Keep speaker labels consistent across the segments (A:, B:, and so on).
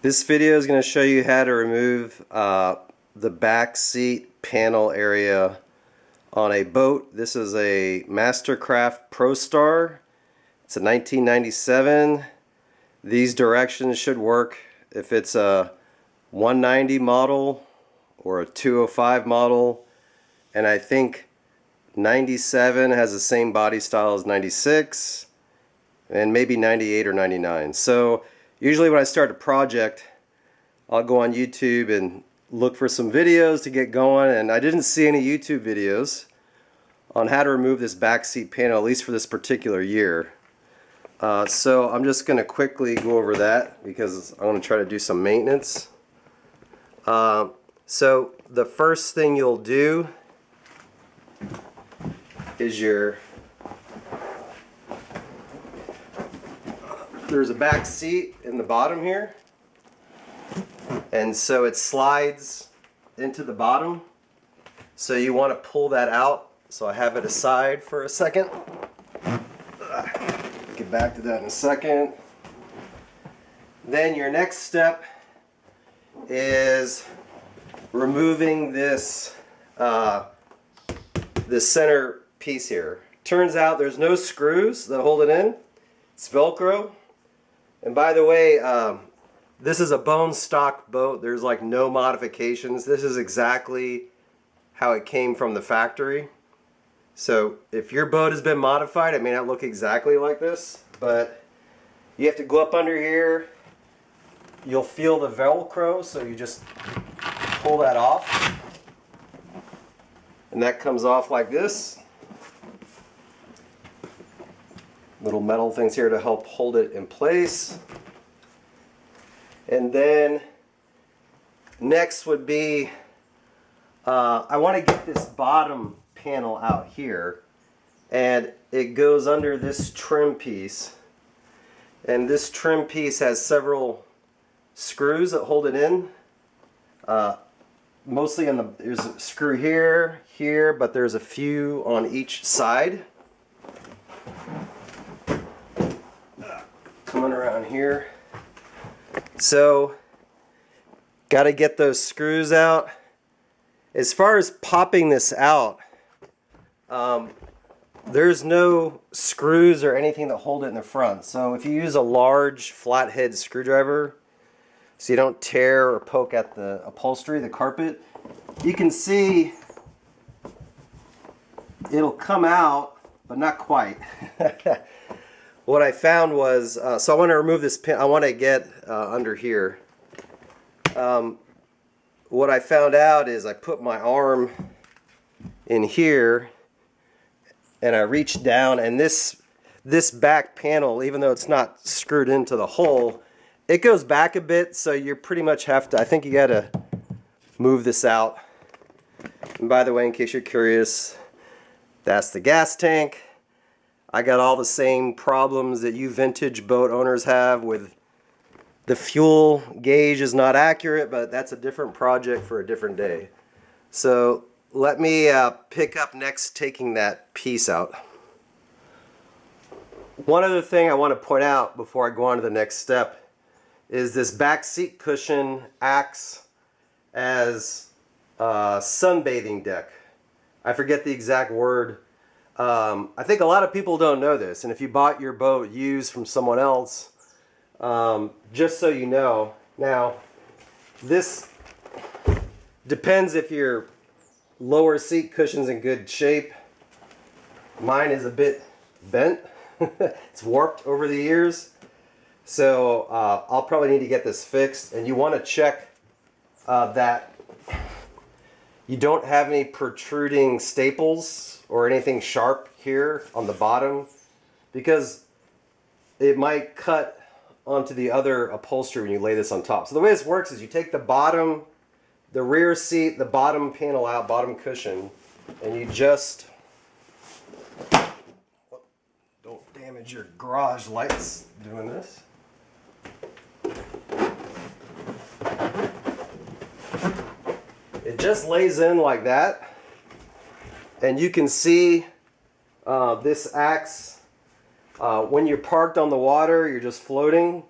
A: This video is going to show you how to remove the back seat panel area on a boat. This is a MasterCraft ProStar. It's a 1997. These directions should work if it's a 190 model or a 205 model, and I think 97 has the same body style as 96, and maybe 98 or 99. So usually when I start a project, I'll go on YouTube and look for some videos to get going, and I didn't see any YouTube videos on how to remove this back seat panel, at least for this particular year. So I'm just going to quickly go over that because I want to try to do some maintenance. So the first thing you'll do is there's a back seat in the bottom here, and so it slides into the bottom, so you want to pull that out. So I have it aside for a second. Get back to that in a second. Then your next step is removing this this center piece here. Turns out there's no screws that hold it in. It's Velcro. And by the way, this is a bone stock boat. There's like no modifications. This is exactly how it came from the factory. So if your boat has been modified, it may not look exactly like this, but you have to go up under here. You'll feel the Velcro, so you just pull that off, and that comes off like this. Little metal things here to help hold it in place. And then next would be, I want to get this bottom panel out here, and it goes under this trim piece, and this trim piece has several screws that hold it in. Mostly on there's a screw here, but there's a few on each side. Coming around here. So, got to get those screws out. As far as popping this out, there's no screws or anything that hold it in the front. So if you use a large flathead screwdriver, so you don't tear or poke at the upholstery, the carpet, you can see it'll come out, but not quite. What I found was, so I want to remove this pin. I want to get under here. What I found out is I put my arm in here and I reached down, and this back panel, even though it's not screwed into the hole, it goes back a bit, so you pretty much have to, I think you got to move this out. And by the way, in case you're curious, that's the gas tank. I got all the same problems that you vintage boat owners have with the fuel gauge is not accurate, but that's a different project for a different day. So let me pick up next taking that piece out. One other thing I want to point out before I go on to the next step is this back seat cushion acts as a sunbathing deck. I forget the exact word. I think a lot of people don't know this, and if you bought your boat used from someone else, just so you know. Now, this depends if your lower seat cushion's in good shape. Mine is a bit bent. It's warped over the years. So I'll probably need to get this fixed, and you want to check that you don't have any protruding staples or anything sharp here on the bottom, because it might cut onto the other upholstery when you lay this on top. So the way this works is you take the bottom, the rear seat, the bottom panel out, bottom cushion, and you just, don't damage your garage lights doing this. It just lays in like that, and you can see this acts when you're parked on the water, you're just floating.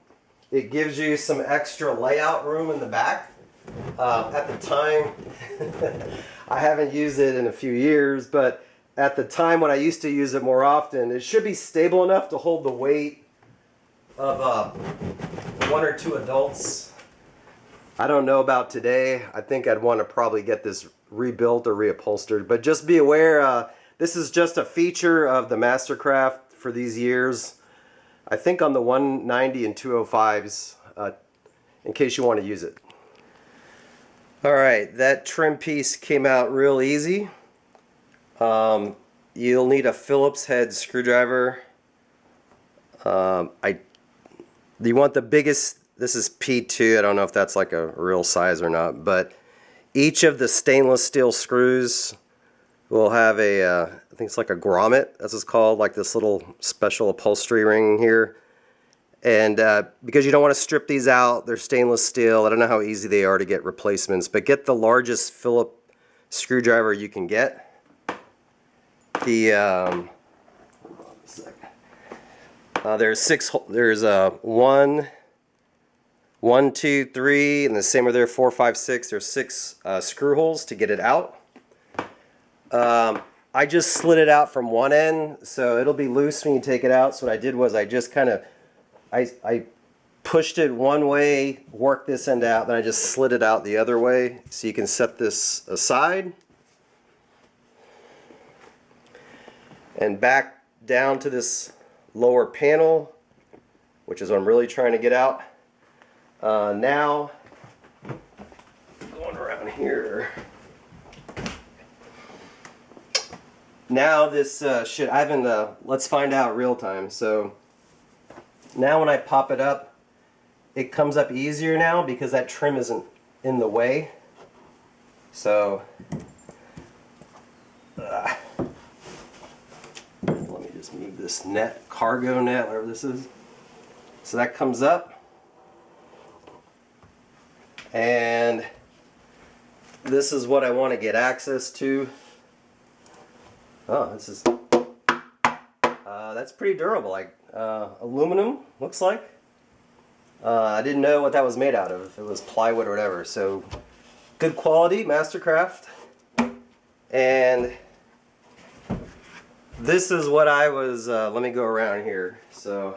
A: It gives you some extra layout room in the back. At the time, I haven't used it in a few years, but at the time when I used to use it more often, it should be stable enough to hold the weight of 1 or 2 adults. I don't know about today. I think I'd want to probably get this rebuilt or reupholstered, but just be aware, this is just a feature of the MasterCraft for these years. I think on the 190 and 205s, in case you want to use it. Alright, that trim piece came out real easy. You'll need a Phillips head screwdriver. You want the biggest, this is P2, I don't know if that's like a real size or not, but each of the stainless steel screws will have a, I think it's like a grommet, as it's called, like this little special upholstery ring here. And because you don't want to strip these out, they're stainless steel. I don't know how easy they are to get replacements, but get the largest Phillips screwdriver you can get. The there's 1, 2, 3, and the same are there 4, 5, 6. There's 6 screw holes to get it out. I just slid it out from one end, so it'll be loose when you take it out. So what I did was I just kind of I pushed it one way, worked this end out, then I just slid it out the other way. So you can set this aside and back down to this lower panel, which is what I'm really trying to get out. Now, going around here. Now this should, I haven't, let's find out real time. So now when I pop it up, it comes up easier now because that trim isn't in the way. So, let me just move this net, cargo net, whatever this is. So that comes up. And this is what I want to get access to. Oh, this is, that's pretty durable, like aluminum, looks like. I didn't know what that was made out of, if it was plywood or whatever. So, good quality, MasterCraft. And this is what I was, let me go around here. So,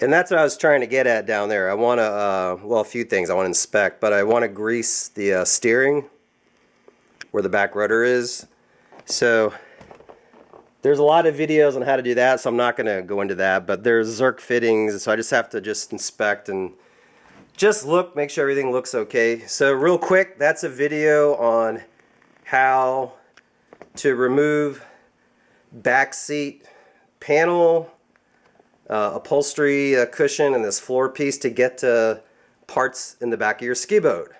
A: and that's what I was trying to get at down there. I want to, well, a few things I want to inspect, but I want to grease the steering where the back rudder is. So there's a lot of videos on how to do that, so I'm not going to go into that, but there's Zerk fittings, so I just have to just inspect and just look, make sure everything looks okay. So real quick, that's a video on how to remove back seat panel, upholstery cushion, and this floor piece to get to parts in the back of your ski boat.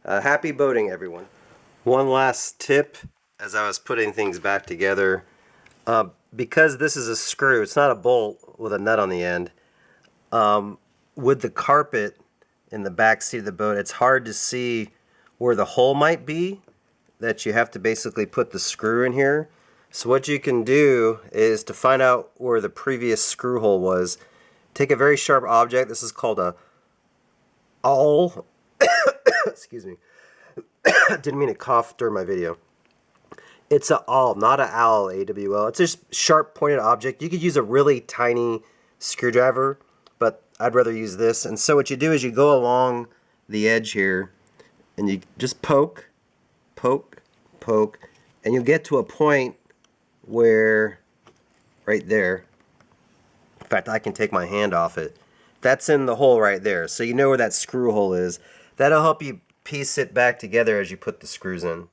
A: Happy boating, everyone. One last tip as I was putting things back together. Because this is a screw, it's not a bolt with a nut on the end. With the carpet in the back seat of the boat, it's hard to see where the hole might be, that you have to basically put the screw in here. So what you can do is, to find out where the previous screw hole was, take a very sharp object. This is called a awl. Excuse me. Didn't mean to cough during my video. It's a awl, not a owl, A-W-L. It's just sharp pointed object. You could use a really tiny screwdriver, but I'd rather use this. And so what you do is you go along the edge here and you just poke, poke, poke, and you'll get to a point where, right there, in fact I can take my hand off it, that's in the hole right there. So you know where that screw hole is. That'll help you piece it back together as you put the screws in.